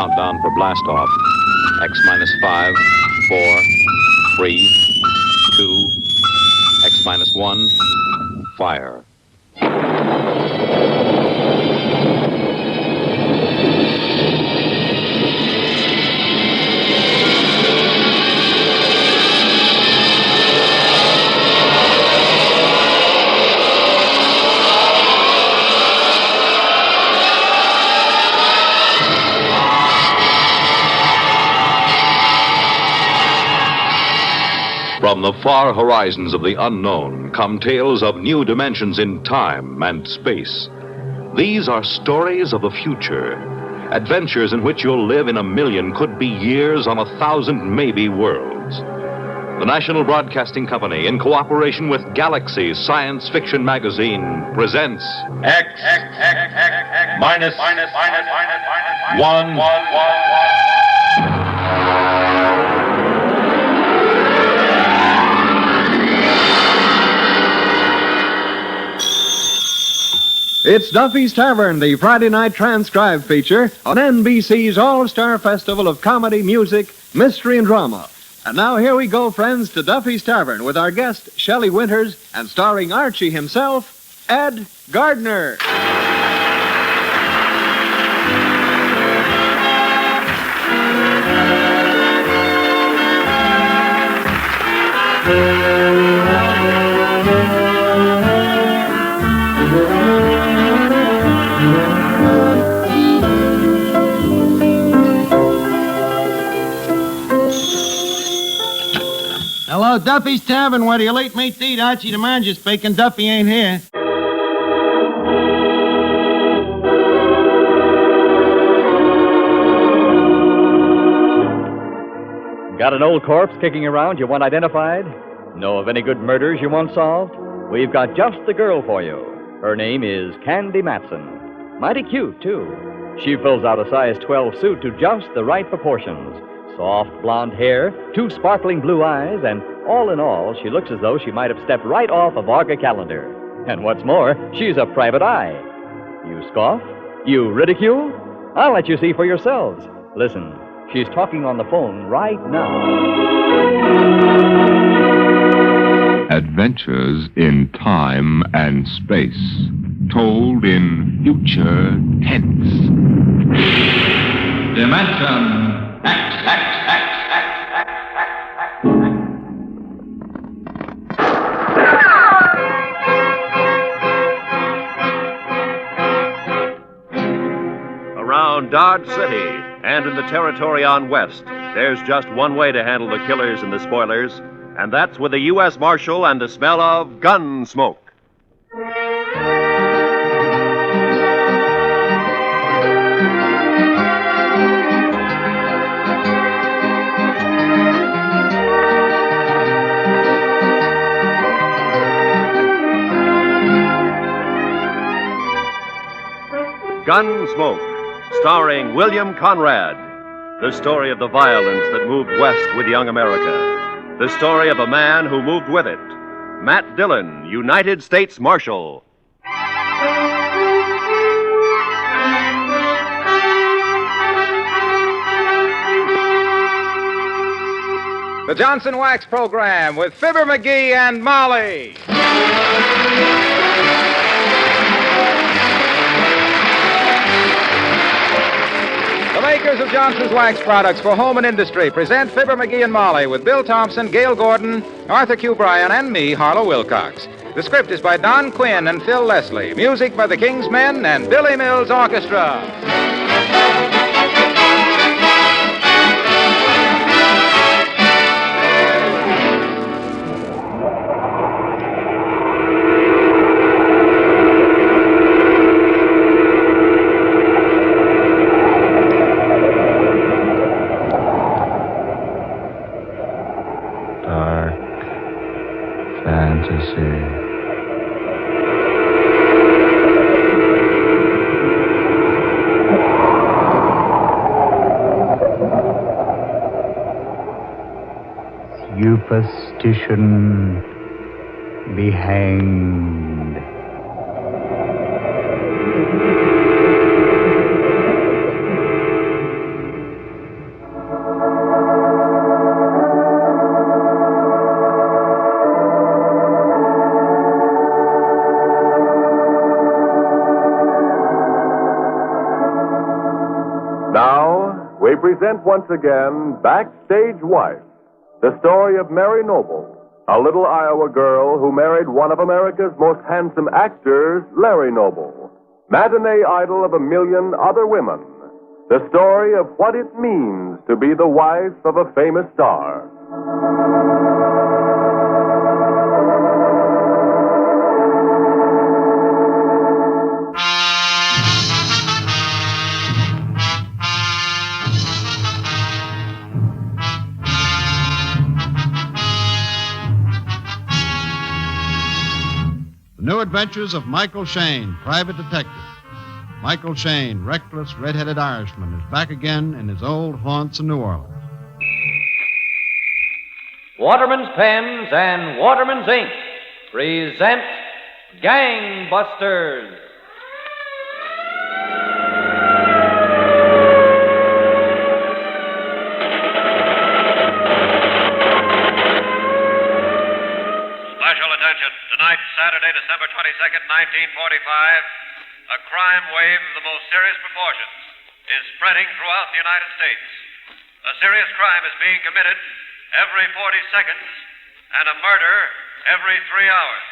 countdown for blastoff. X minus 5, 4, 3, 2, X minus 1, fire. From the far horizons of the unknown come tales of new dimensions in time and space. These are stories of the future, adventures in which you'll live in a million, could be years, on 1,000 maybe worlds. The National Broadcasting Company, in cooperation with Galaxy Science Fiction Magazine, presents X minus 1. It's Duffy's Tavern, the Friday night transcribed feature on NBC's All-Star Festival of Comedy, Music, Mystery, and Drama. And now here we go, friends, to Duffy's Tavern with our guest, Shelley Winters, and starring Archie himself, Ed Gardner. Hello, Duffy's Tavern. Where do you late meet to eat? Archie the manager speaking. Duffy ain't here. Got an old corpse kicking around you want identified? Know of any good murders you want solved? We've got just the girl for you. Her name is Candy Matson. Mighty cute, too. She fills out a size 12 suit to just the right proportions. Soft blonde hair, 2 sparkling blue eyes, and all in all, she looks as though she might have stepped right off a Varga calendar. And what's more, she's a private eye. You scoff? You ridicule? I'll let you see for yourselves. Listen, she's talking on the phone right now. Adventures in time and space, told in future tense. Dimension X. Around Dodge City and in the territory on West, there's just one way to handle the killers and the spoilers, and that's with a U.S. Marshal and the smell of gun smoke. Gunsmoke, starring William Conrad. The story of the violence that moved west with young America. The story of a man who moved with it. Matt Dillon, United States Marshal. The Johnson Wax Program with Fibber McGee and Molly. The makers of Johnson's Wax Products for home and industry present Fibber McGee and Molly with Bill Thompson, Gail Gordon, Arthur Q. Bryan, and me, Harlow Wilcox. The script is by Don Quinn and Phil Leslie. Music by the King's Men and Billy Mills Orchestra. Superstition be hanged. present once again Backstage Wife, the story of Mary Noble, a little Iowa girl who married one of America's most handsome actors, Larry Noble, matinee idol of a million other women. The story of what it means to be the wife of a famous star. The New Adventures of Michael Shayne, Private Detective. Michael Shayne, reckless, red-headed Irishman, is back again in his old haunts in New Orleans. Waterman's Pens and Waterman's Ink present Gangbusters. Special attention. Tonight, Saturday, December 22nd, 1945, a crime wave of the most serious proportions is spreading throughout the United States. A serious crime is being committed every 40 seconds and a murder every 3 hours.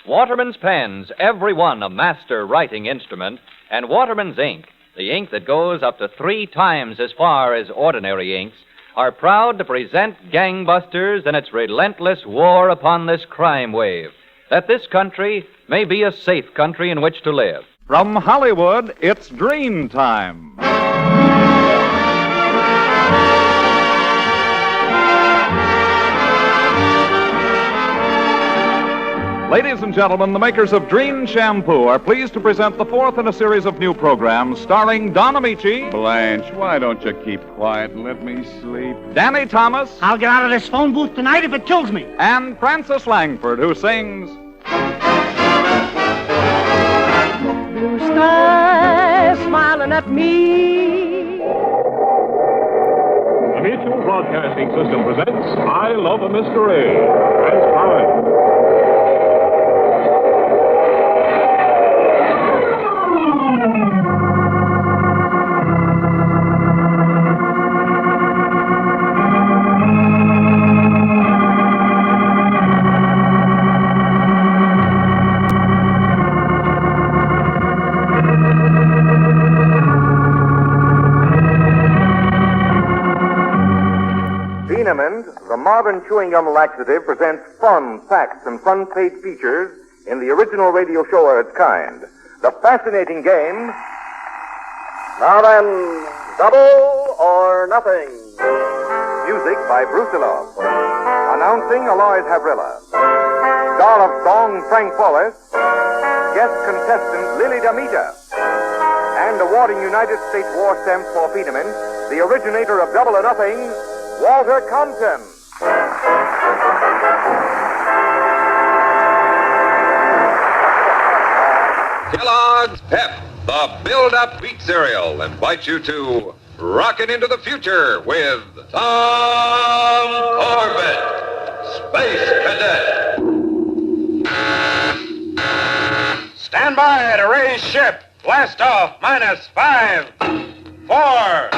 Waterman's Pens, every one a master writing instrument, and Waterman's Ink, the ink that goes up to 3 times as far as ordinary inks, are proud to present Gangbusters in its relentless war upon this crime wave, that this country may be a safe country in which to live. From Hollywood, it's Dream Time. Ladies and gentlemen, the makers of Dream Shampoo are pleased to present the 4th in a series of new programs starring Don Amici. Blanche, why don't you keep quiet and let me sleep? Danny Thomas. I'll get out of this phone booth tonight if it kills me. And Frances Langford, who sings... Blue sky smiling at me. The Mutual Broadcasting System presents I Love a Mystery. Transcribed. Benemin, the modern chewing gum laxative, presents fun, facts, and front-page features in the original radio show of its kind. The fascinating game, Now Then, Double or Nothing. Music by Brusiloff. Announcing Aloys Havrilla. Star of song, Frank Wallace. Guest contestant, Lily Damita. And awarding United States War Stamps for Benemin, the originator of Double or Nothing, Walter Compton. Kellogg's Pep, the build-up wheat cereal, invites you to rocket into the future with Tom Corbett, Space Cadet. Stand by to raise ship. Blast off. -5, 4,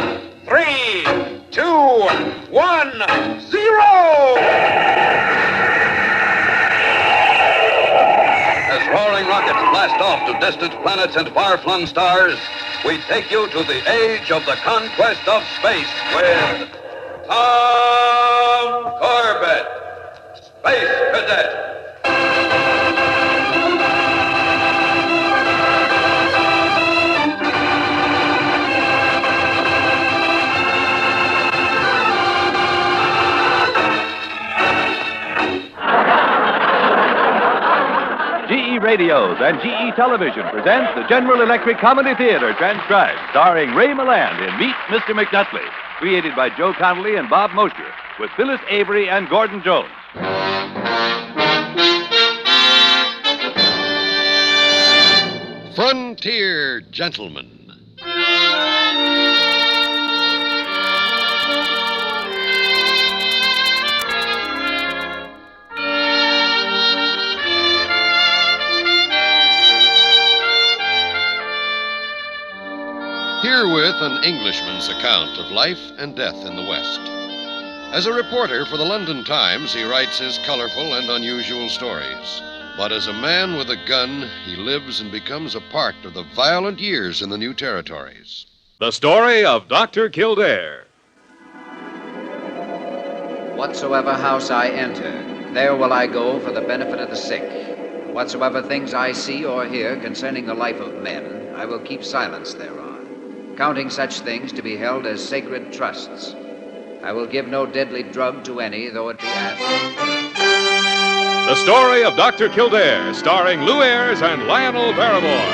3, 2, 1, 0! As roaring rockets blast off to distant planets and far-flung stars, we take you to the age of the conquest of space with Tom Corbett, Space Cadet. GE Radios and GE Television present the General Electric Comedy Theater transcribed, starring Ray Milland in Meet Mr. McNutley, created by Joe Connolly and Bob Mosher, with Phyllis Avery and Gordon Jones. Frontier Gentlemen. Here Herewith an Englishman's account of life and death in the West. As a reporter for the London Times, he writes his colorful and unusual stories. But as a man with a gun, he lives and becomes a part of the violent years in the new territories. The story of Dr. Kildare. Whatsoever house I enter, there will I go for the benefit of the sick. Whatsoever things I see or hear concerning the life of men, I will keep silence thereon, counting such things to be held as sacred trusts. I will give no deadly drug to any, though it be asked. The story of Dr. Kildare, starring Lou Ayres and Lionel Barrymore.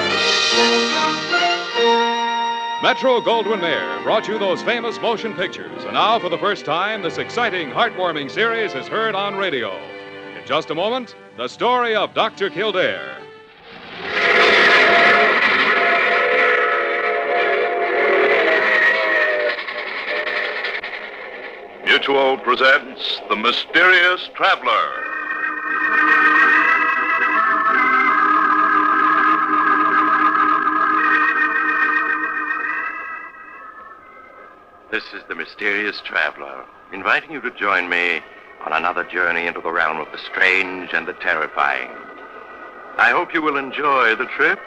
Metro-Goldwyn-Mayer brought you those famous motion pictures, and now for the first time, this exciting, heartwarming series is heard on radio. In just a moment, the story of Dr. Kildare. Mutual presents The Mysterious Traveler. This is the Mysterious Traveler, inviting you to join me on another journey into the realm of the strange and the terrifying. I hope you will enjoy the trip,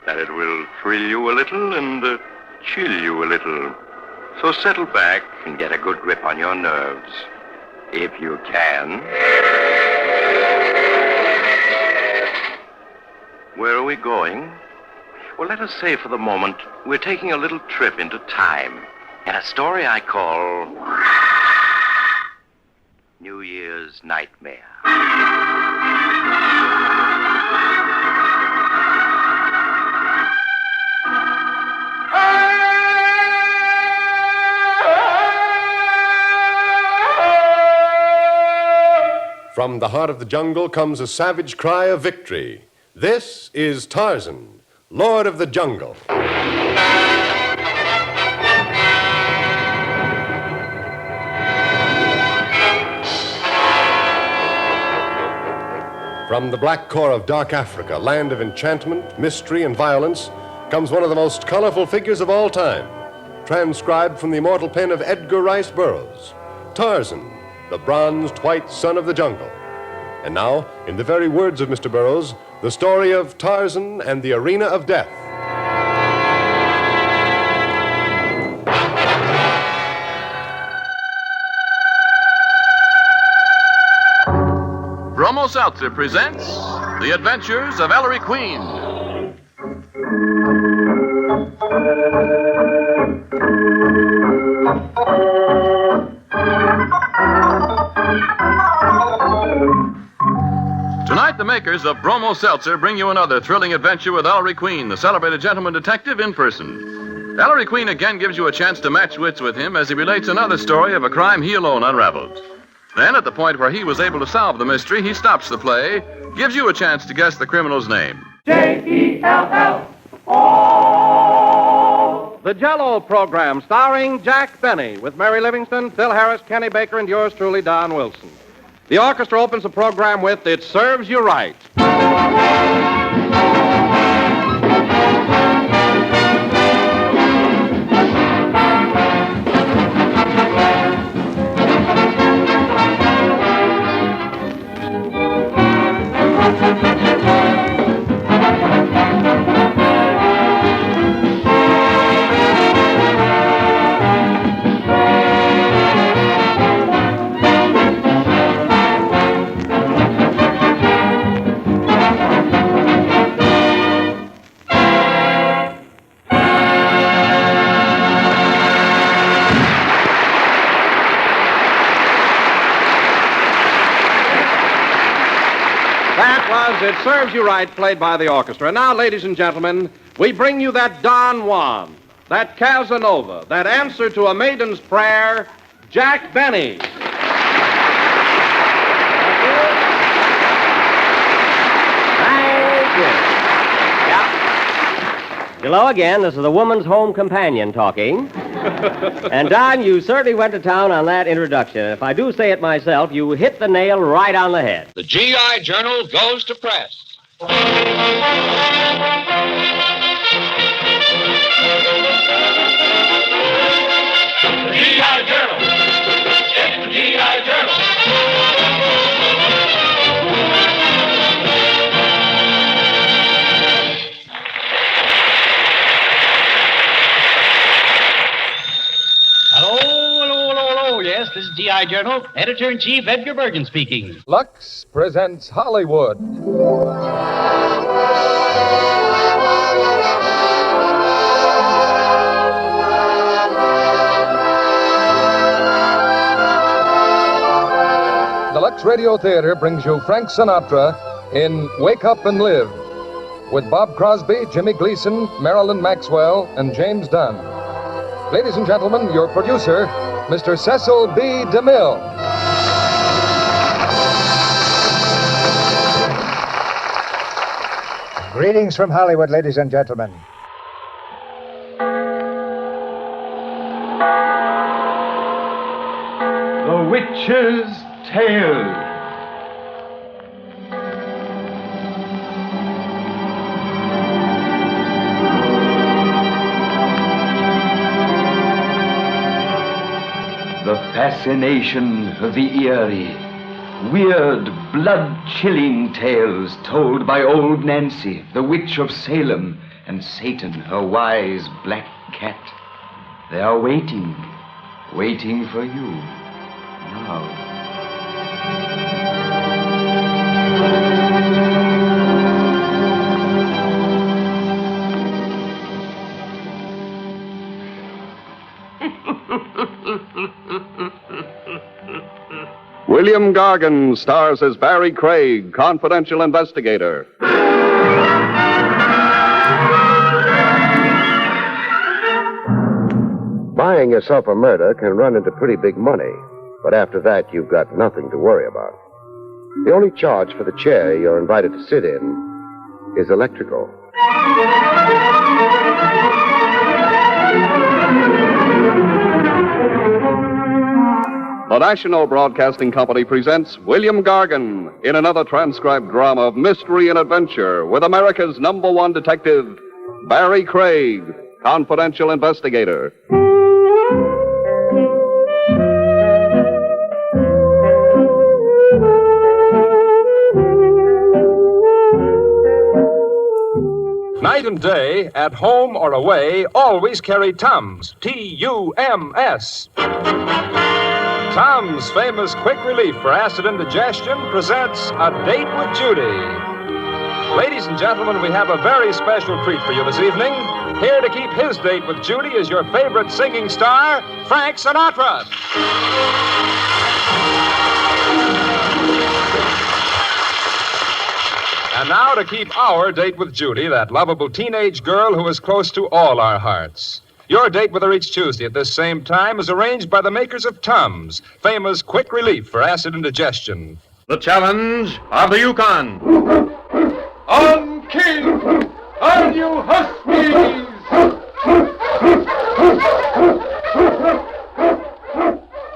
that it will thrill you a little and chill you a little. So settle back and get a good grip on your nerves, if you can. Where are we going? Well, let us say for the moment we're taking a little trip into time. And a story I call New Year's Nightmare. From the heart of the jungle comes a savage cry of victory. This is Tarzan, Lord of the Jungle. From the black core of dark Africa, land of enchantment, mystery, and violence, comes one of the most colorful figures of all time, transcribed from the immortal pen of Edgar Rice Burroughs, Tarzan, the bronzed white son of the jungle. And now, in the very words of Mr. Burroughs, the story of Tarzan and the Arena of Death. Bromo Seltzer presents The Adventures of Ellery Queen. Tonight, the makers of Bromo Seltzer bring you another thrilling adventure with Ellery Queen, the celebrated gentleman detective, in person. Ellery Queen again gives you a chance to match wits with him as he relates another story of a crime he alone unraveled. Then, at the point where he was able to solve the mystery, he stops the play, gives you a chance to guess the criminal's name. J-E-L-L-O. The Jell-O program, starring Jack Benny, with Mary Livingston, Phil Harris, Kenny Baker, and yours truly, Don Wilson. The orchestra opens the program with It Serves You Right. It Serves You Right, played by the orchestra. And now, ladies and gentlemen, we bring you that Don Juan, that Casanova, that answer to a maiden's prayer, Jack Benny. Thank you. Yeah. Hello again. This is the Woman's Home Companion talking. And, Don, you certainly went to town on that introduction. If I do say it myself, you hit the nail right on the head. The GI Journal goes to press. The G.I. Journal. It's the G.I. Journal. Hello. Yes, this is G.I. Journal. Editor-in-Chief Edgar Bergen speaking. Lux presents Hollywood. The Lux Radio Theater brings you Frank Sinatra in Wake Up and Live with Bob Crosby, Jimmy Gleason, Marilyn Maxwell, and James Dunn. Ladies and gentlemen, your producer, Mr. Cecil B. DeMille. Greetings from Hollywood, ladies and gentlemen. The Witch's Tale. The fascination of the eerie, weird, blood-chilling tales told by old Nancy, the witch of Salem, and Satan, her wise black cat. They are waiting for you now. William Gargan stars as Barry Craig, confidential investigator. Buying yourself a murder can run into pretty big money, but after that, you've got nothing to worry about. The only charge for the chair you're invited to sit in is electrical. The National Broadcasting Company presents William Gargan in another transcribed drama of mystery and adventure with America's #1 detective, Barry Craig, confidential investigator. Night and day, at home or away, always carry Tums. T-U-M-S. Tums, famous quick relief for acid indigestion, presents A Date with Judy. Ladies and gentlemen, we have a very special treat for you this evening. Here to keep his date with Judy is your favorite singing star, Frank Sinatra. And now to keep our date with Judy, that lovable teenage girl who is close to all our hearts. Your date with her each Tuesday at this same time is arranged by the makers of Tums, famous quick relief for acid indigestion. The challenge of the Yukon. On King! On you Huskies!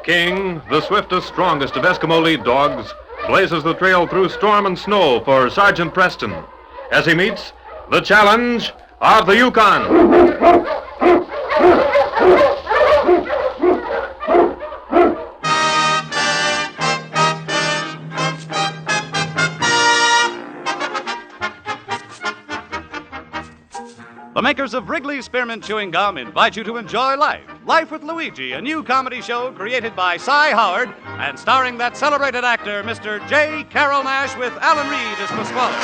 King, the swiftest, strongest of Eskimo lead dogs, blazes the trail through storm and snow for Sergeant Preston as he meets the challenge of the Yukon. The makers of Wrigley's Spearmint Chewing Gum invite you to enjoy Life. Life with Luigi, a new comedy show created by Cy Howard and starring that celebrated actor, Mr. J. Carrol Naish, with Alan Reed as Pasquale.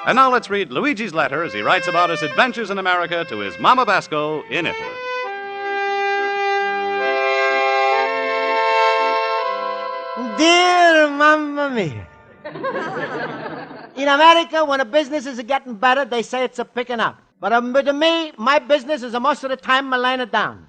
And now let's read Luigi's letter as he writes about his adventures in America to his Mama Basco in Italy. Dear Mamma Mia. In America, when a business is getting better, they say it's a picking up. But to me, my business is most of the time laying it down.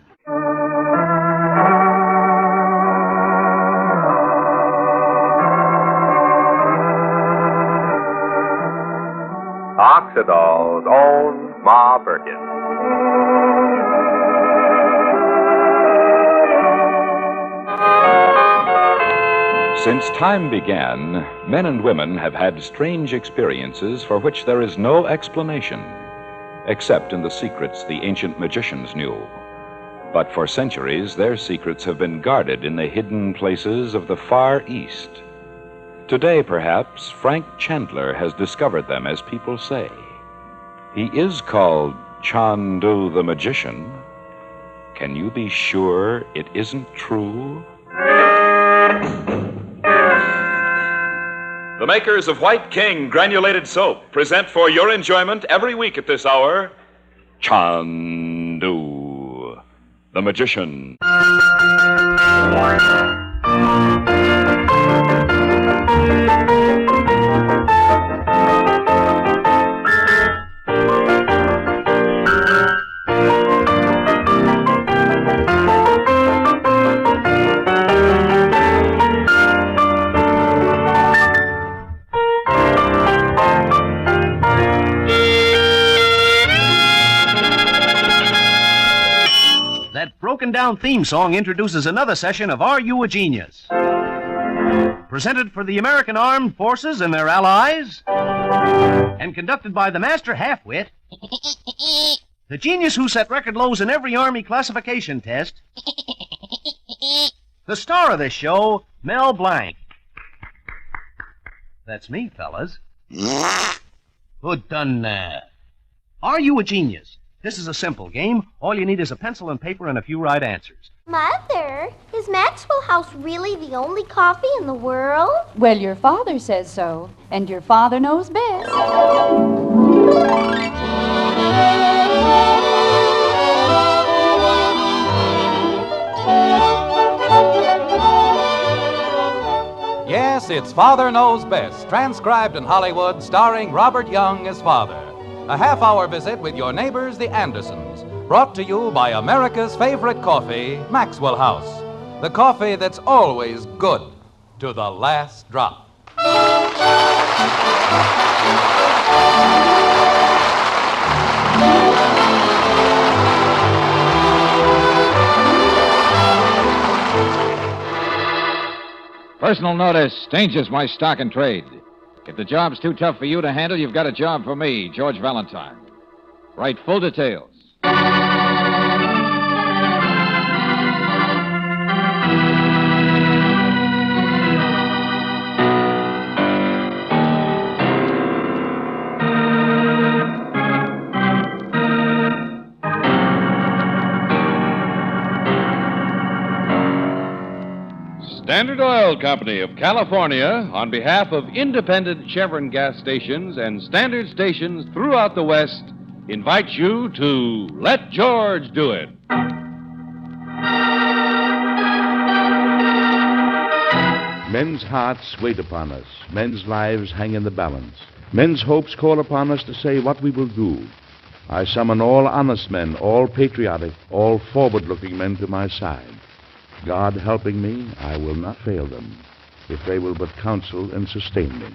Oxidol's own Ma Birkin. Since time began, men and women have had strange experiences for which there is no explanation, except in the secrets the ancient magicians knew. But for centuries, their secrets have been guarded in the hidden places of the Far East. Today, perhaps, Frank Chandler has discovered them, as people say. He is called Chandu the Magician. Can you be sure it isn't true? The makers of White King granulated soap present for your enjoyment every week at this hour, Chandu the Magician. Broken down theme song introduces another session of Are You a Genius? Presented for the American Armed Forces and their allies, and conducted by the master half-wit, the genius who set record lows in every Army classification test, the star of this show, Mel Blanc. That's me, fellas. Who done that? Are you a genius? This is a simple game. All you need is a pencil and paper and a few right answers. Mother, is Maxwell House really the only coffee in the world? Well, your father says so, and your father knows best. Yes, it's Father Knows Best, transcribed in Hollywood, starring Robert Young as father. A half-hour visit with your neighbors, the Andersons, brought to you by America's favorite coffee, Maxwell House. The coffee that's always good to the last drop. Personal notice, Danger's my stock and trade. If the job's too tough for you to handle, you've got a job for me, George Valentine. Write full details. Standard Oil Company of California, on behalf of independent Chevron gas stations and standard stations throughout the West, invites you to Let George Do It. Men's hearts wait upon us. Men's lives hang in the balance. Men's hopes call upon us to say what we will do. I summon all honest men, all patriotic, all forward-looking men to my side. God helping me, I will not fail them, if they will but counsel and sustain me.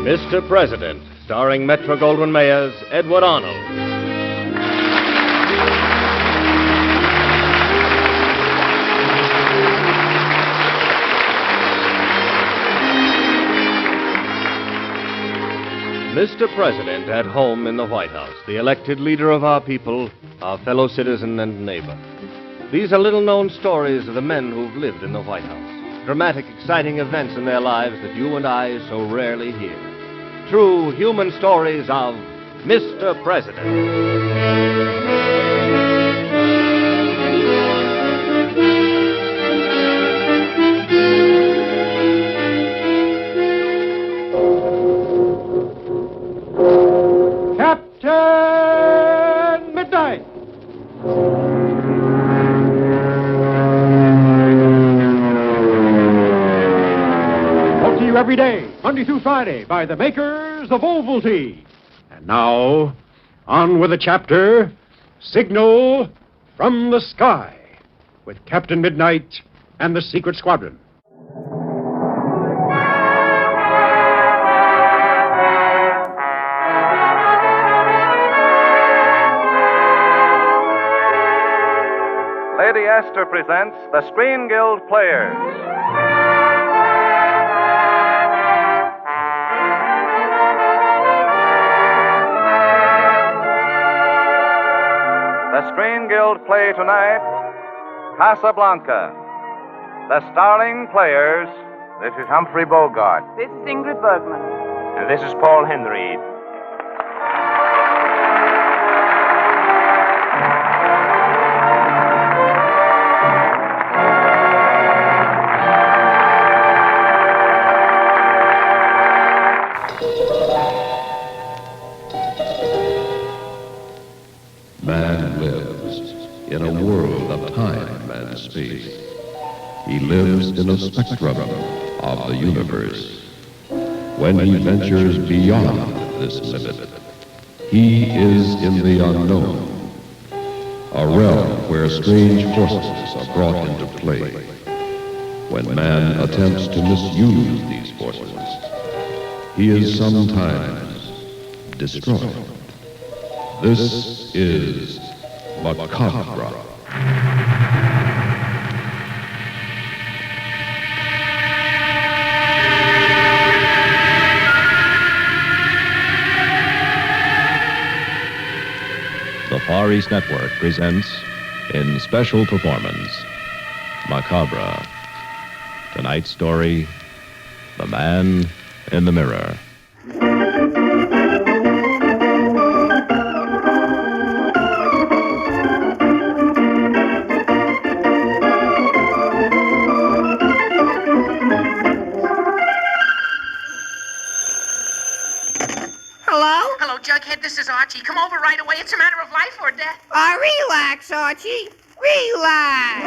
Mr. President, starring Metro-Goldwyn-Mayer's Edward Arnold. Mr. President, at home in the White House, the elected leader of our people, our fellow citizen and neighbor. These are little-known stories of the men who've lived in the White House. Dramatic, exciting events in their lives that you and I so rarely hear. True human stories of Mr. President. Captain Midnight! Brought to you every day, Monday through Friday, by the makers of Ovaltine. And now, on with the chapter, Signal from the Sky, with Captain Midnight and the Secret Squadron. Lady Esther presents the Screen Guild Players. The Screen Guild play tonight, Casablanca. The starring players, this is Humphrey Bogart. This is Ingrid Bergman. And this is Paul Henry. Man lives in a world of time and space. He lives in a spectrum of the universe. When he ventures beyond this limit, he is in the unknown, a realm where strange forces are brought into play. When man attempts to misuse these forces, he is sometimes destroyed. This is Macabre. The Far East Network presents, in special performance, Macabre. Tonight's story, The Man in the Mirror. Hello, Jughead. This is Archie. Come over right away. It's a matter of life or death. Relax, Archie. Relax.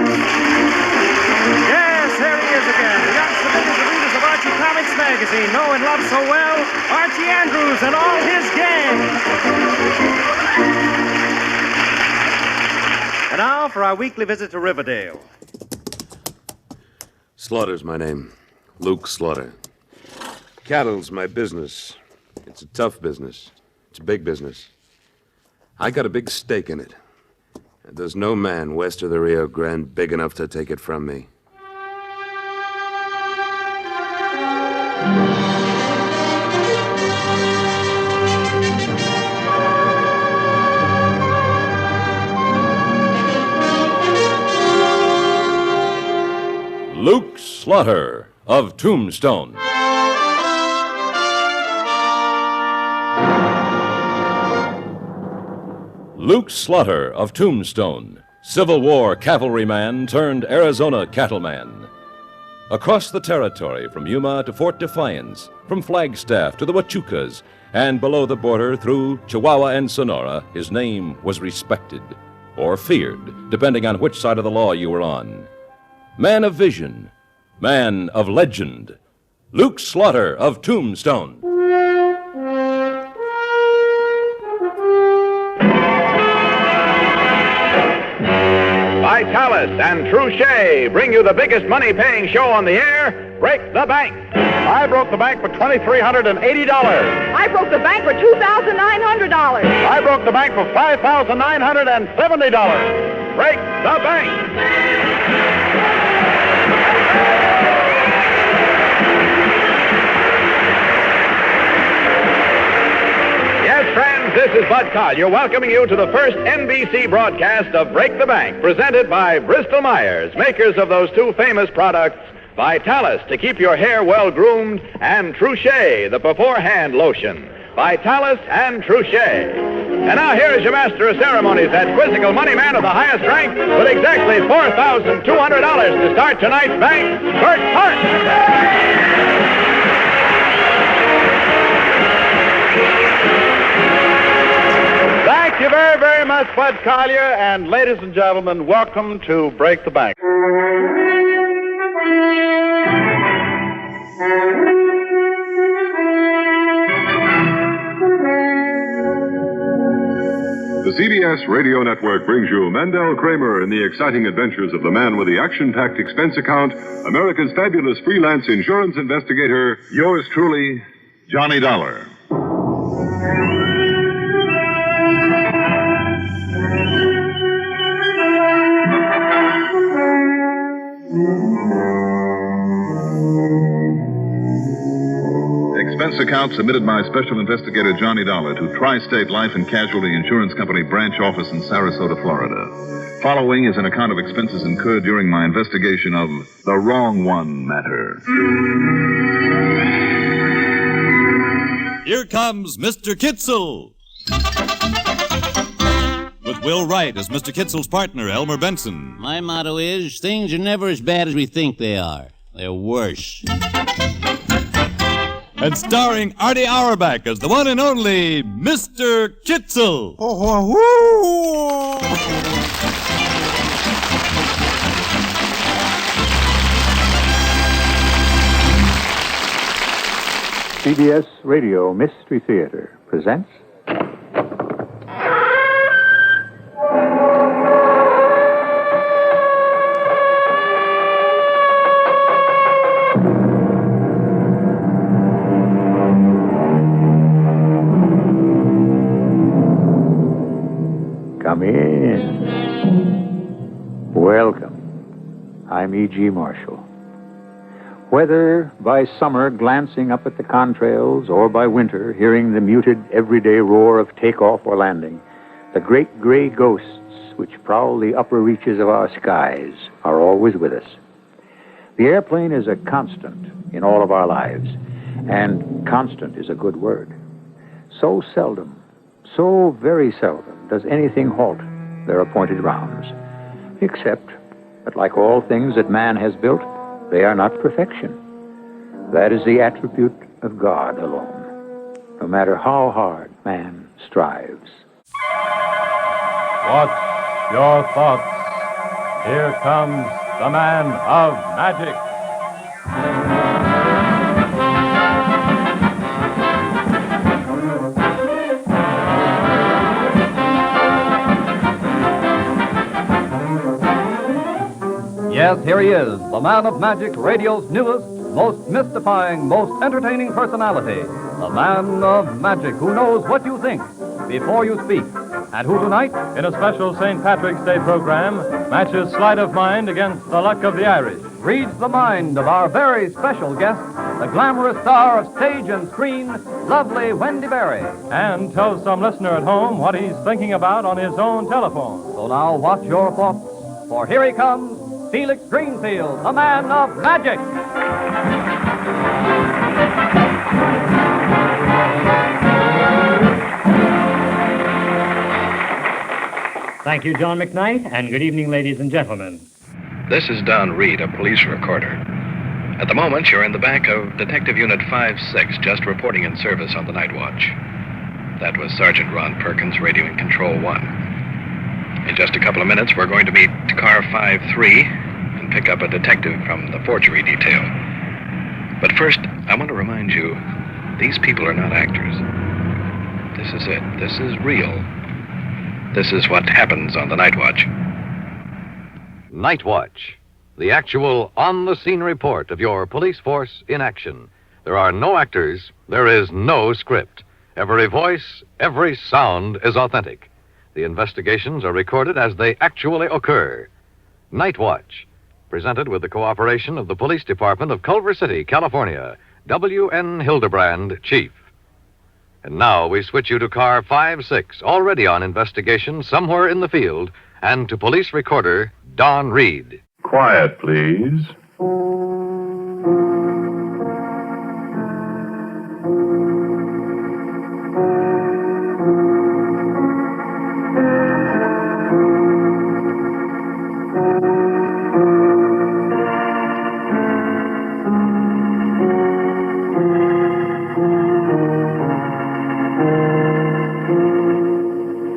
Yes, here he is again. The young civilians and readers of Archie Comics magazine know and love so well Archie Andrews and all his gang. And now for our weekly visit to Riverdale. Slaughter's my name. Luke Slaughter. Cattle's my business. It's a tough business. It's a big business. I got a big stake in it. And there's no man west of the Rio Grande big enough to take it from me. Luke Slaughter of Tombstone. Luke Slaughter of Tombstone, Civil War cavalryman turned Arizona cattleman. Across the territory from Yuma to Fort Defiance, from Flagstaff to the Huachucas, and below the border through Chihuahua and Sonora, his name was respected, or feared, depending on which side of the law you were on. Man of vision, man of legend, Luke Slaughter of Tombstone. Vitalis and Truchet bring you the biggest money-paying show on the air, Break the Bank. I broke the bank for $2,380. I broke the bank for $2,900. I broke the bank for $5,970. Break the Bank. Yes, friends, this is Bud Collier welcoming you to the first NBC broadcast of Break the Bank, presented by Bristol Myers, makers of those two famous products, Vitalis, to keep your hair well-groomed, and Truchet, the beforehand lotion. Vitalis and Truchet. And now here is your master of ceremonies, that quizzical money man of the highest rank, with exactly $4,200 to start tonight's bank, Bert Hart. Thank you very, very much, Bud Collier. And ladies and gentlemen, welcome to Break the Bank. The CBS Radio Network brings you Mendel Kramer in the exciting adventures of the man with the action-packed expense account, America's fabulous freelance insurance investigator, yours truly, Johnny Dollar. This account submitted by Special Investigator Johnny Dollar to Tri-State Life and Casualty Insurance Company branch office in Sarasota, Florida. Following is an account of expenses incurred during my investigation of the Wrong One matter. Here comes Mr. Kitzel. With Will Wright as Mr. Kitzel's partner, Elmer Benson. My motto is, things are never as bad as we think they are. They're worse. And starring Artie Auerbach as the one and only Mr. Kitzel. CBS Radio Mystery Theater presents... Come in. Welcome. I'm E.G. Marshall. Whether by summer glancing up at the contrails or by winter hearing the muted everyday roar of takeoff or landing, the great gray ghosts which prowl the upper reaches of our skies are always with us. The airplane is a constant in all of our lives, and constant is a good word. So seldom, so very seldom, does anything halt their appointed rounds, except that, like all things that man has built, they are not perfection. That is the attribute of God alone, no matter how hard man strives. What's your thoughts? Here comes the man of magic. Yes, here he is, the man of magic, radio's newest, most mystifying, most entertaining personality. The man of magic who knows what you think before you speak. And who tonight, in a special St. Patrick's Day program, matches sleight of mind against the luck of the Irish. Reads the mind of our very special guest, the glamorous star of stage and screen, lovely Wendy Berry. And tells some listener at home what he's thinking about on his own telephone. So now watch your thoughts, for here he comes, Felix Greenfield, the man of magic. Thank you, John McKnight, and good evening, ladies and gentlemen. This is Don Reed, a police recorder. At the moment, you're in the back of Detective Unit 5-6, just reporting in service on the night watch. That was Sergeant Ron Perkins, radioing Control 1. In just a couple of minutes, we're going to meet car 5-3 and pick up a detective from the forgery detail. But first, I want to remind you, these people are not actors. This is it. This is real. This is what happens on the Night Watch. Night Watch, the actual on-the-scene report of your police force in action. There are no actors. There is no script. Every voice, every sound is authentic. The investigations are recorded as they actually occur. Night Watch, presented with the cooperation of the Police Department of Culver City, California. W.N. Hildebrand, Chief. And now we switch you to car 5-6, already on investigation somewhere in the field, and to police recorder Don Reed. Quiet, please.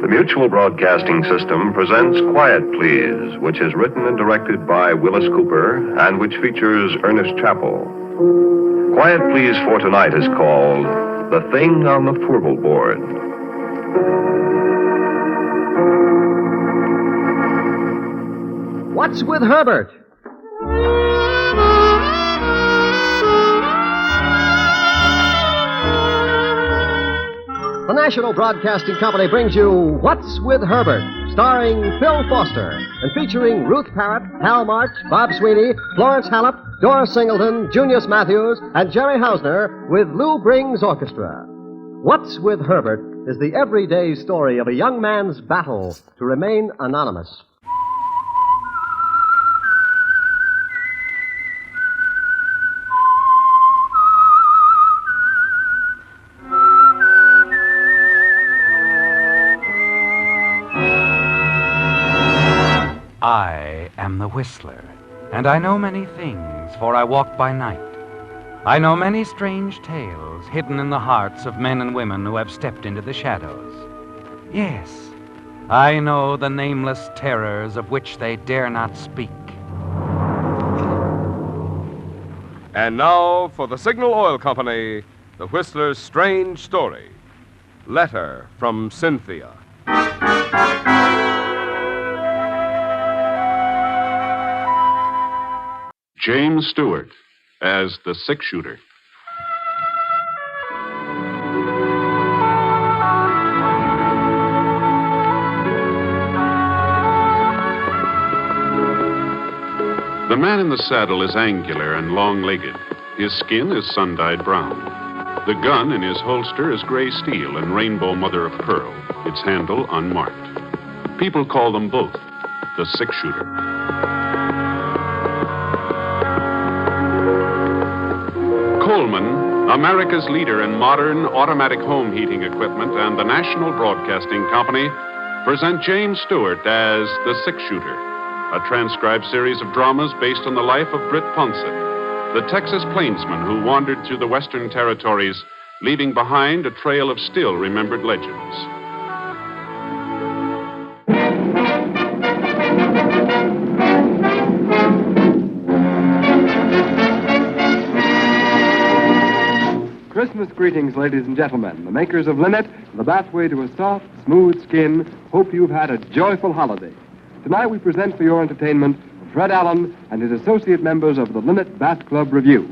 Mutual Broadcasting System presents Quiet Please, which is written and directed by Willis Cooper and which features Ernest Chappell. Quiet Please for tonight is called The Thing on the Furball Board. What's with Herbert? The National Broadcasting Company brings you What's with Herbert, starring Phil Foster and featuring Ruth Parrott, Hal March, Bob Sweeney, Florence Hallop, Doris Singleton, Junius Matthews, and Jerry Hausner with Lou Brings Orchestra. What's with Herbert is the everyday story of a young man's battle to remain anonymous. I am the Whistler, and I know many things, for I walk by night. I know many strange tales hidden in the hearts of men and women who have stepped into the shadows. Yes, I know the nameless terrors of which they dare not speak. And now, for the Signal Oil Company, the Whistler's strange story. Letter from Cynthia. James Stewart as the six-shooter. The man in the saddle is angular and long-legged. His skin is sun-dyed brown. The gun in his holster is gray steel and rainbow mother of pearl, its handle unmarked. People call them both the six-shooter. Coleman, America's leader in modern automatic home heating equipment, and the National Broadcasting Company present James Stewart as the six-shooter, a transcribed series of dramas based on the life of Britt Ponset, the Texas plainsman who wandered through the Western Territories, leaving behind a trail of still-remembered legends. Christmas greetings, ladies and gentlemen. The makers of Linnet, the pathway to a soft, smooth skin, hope you've had a joyful holiday. Tonight we present for your entertainment Fred Allen and his associate members of the Linnet Bath Club Review.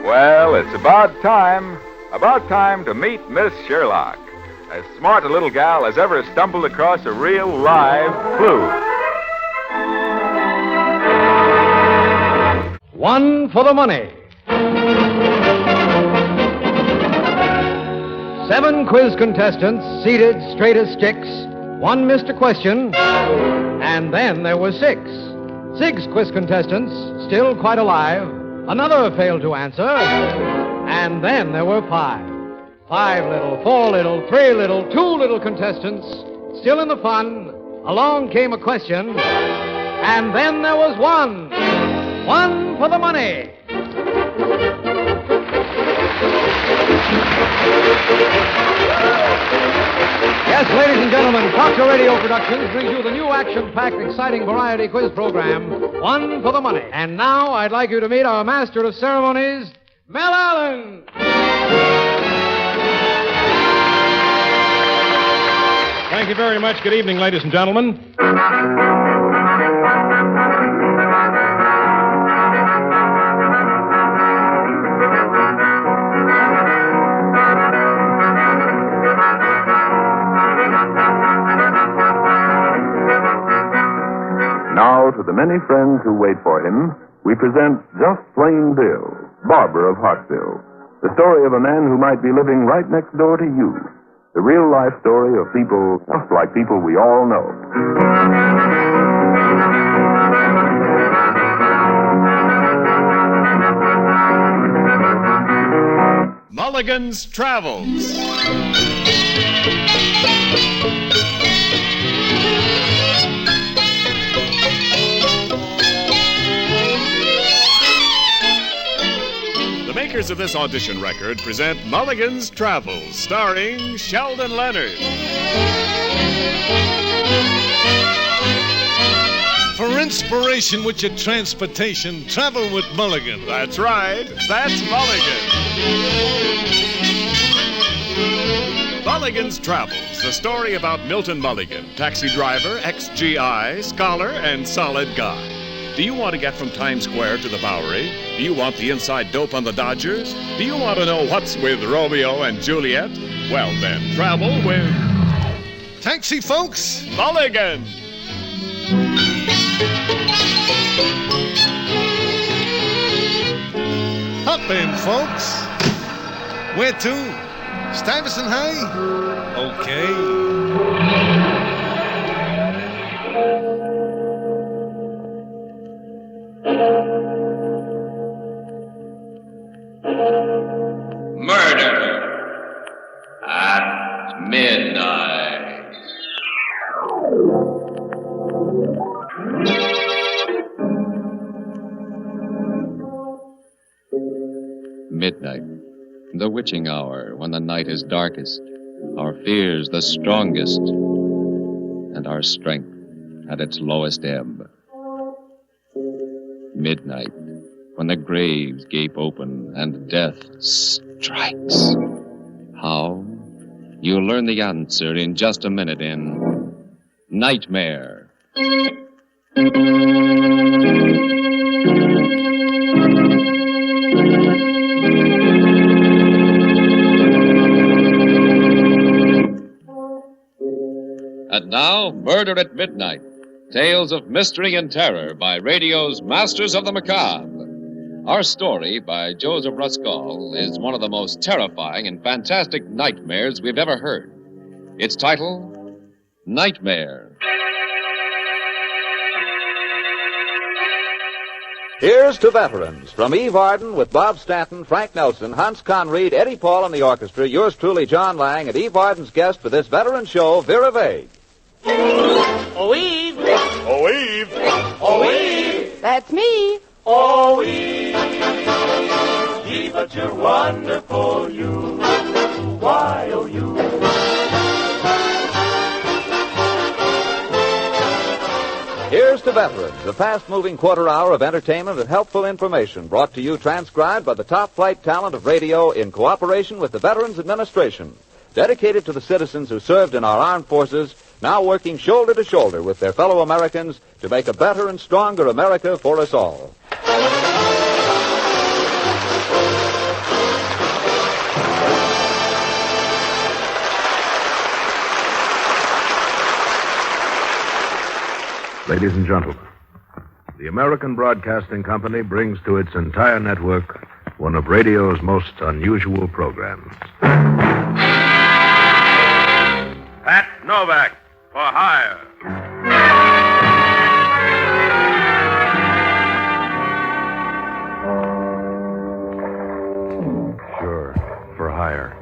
Well, it's about time to meet Miss Sherlock, as smart a little gal as ever stumbled across a real live clue. One for the money. 7 quiz contestants seated straight as sticks. One missed a question, and then there were 6. 6 quiz contestants still quite alive. Another failed to answer, and then there were 5. 5 little, 4 little, 3 little, 2 little contestants still in the fun. Along came a question, and then there was 1. 1 for the money. Yes, ladies and gentlemen, Proctor Radio Productions brings you the new action-packed, exciting variety quiz program, 1 for the Money. And now I'd like you to meet our master of ceremonies, Mel Allen. Thank you very much. Good evening, ladies and gentlemen. Now, to the many friends who wait for him, we present Just Plain Bill, barber of Hartsville, the story of a man who might be living right next door to you, the real-life story of people just like people we all know. Mulligan's Travels. The makers of this audition record present Mulligan's Travels, starring Sheldon Leonard. For inspiration with your transportation, travel with Mulligan. That's right. That's Mulligan. Mulligan's Travels, the story about Milton Mulligan, taxi driver, ex-GI, scholar, and solid guy. Do you want to get from Times Square to the Bowery? Do you want the inside dope on the Dodgers? Do you want to know what's with Romeo and Juliet? Well, then, travel with... Taxi, folks! Mulligan! Hop in, folks. Where to? Stuyvesant High? Okay. Murder at midnight. Midnight, the witching hour when the night is darkest, our fears the strongest, and our strength at its lowest ebb. Midnight, when the graves gape open and death strikes. How? You'll learn the answer in just a minute in Nightmare. And now, Murder at Midnight. Tales of mystery and terror by radio's Masters of the Macabre. Our story, by Joseph Ruskall, is one of the most terrifying and fantastic nightmares we've ever heard. Its title, Nightmare. Here's to veterans. From Eve Arden with Bob Stanton, Frank Nelson, Hans Conried, Eddie Paul, and the orchestra, yours truly, John Lang, and Eve Arden's guest for this veteran show, Vera Vague. Oh, Eve! Oh, Eve! Oh, Eve! That's me. Oh, Eve! Eve, but you're wonderful, you. Why, oh, you. Here's to veterans, a fast-moving quarter hour of entertainment and helpful information brought to you transcribed by the top-flight talent of radio in cooperation with the Veterans Administration, dedicated to the citizens who served in our armed forces, now working shoulder to shoulder with their fellow Americans to make a better and stronger America for us all. Ladies and gentlemen, the American Broadcasting Company brings to its entire network one of radio's most unusual programs. Pat Novak for hire. Sure, for hire.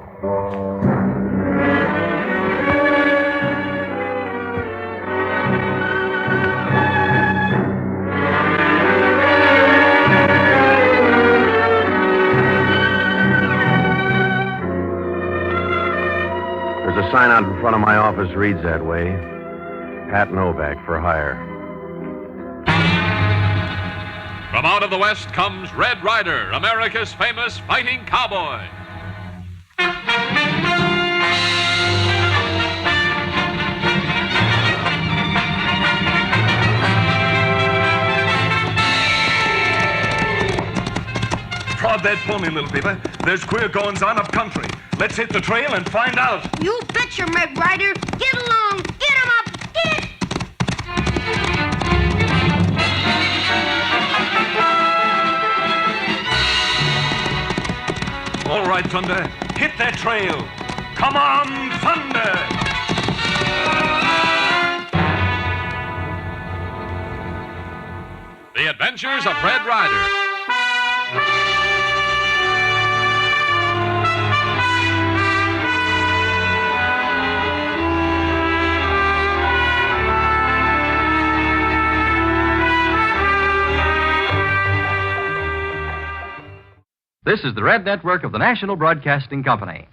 There's a sign out in front of my office reads that way. Pat Novak for hire. From out of the West comes Red Ryder, America's famous fighting cowboy. Prod that pony, little beaver. There's queer goings-on up country. Let's hit the trail and find out. You betcha, Red Ryder. Get along. Get him up. Get! All right, Thunder. Hit that trail. Come on, Thunder! The Adventures of Red Ryder. This is the Red Network of the National Broadcasting Company.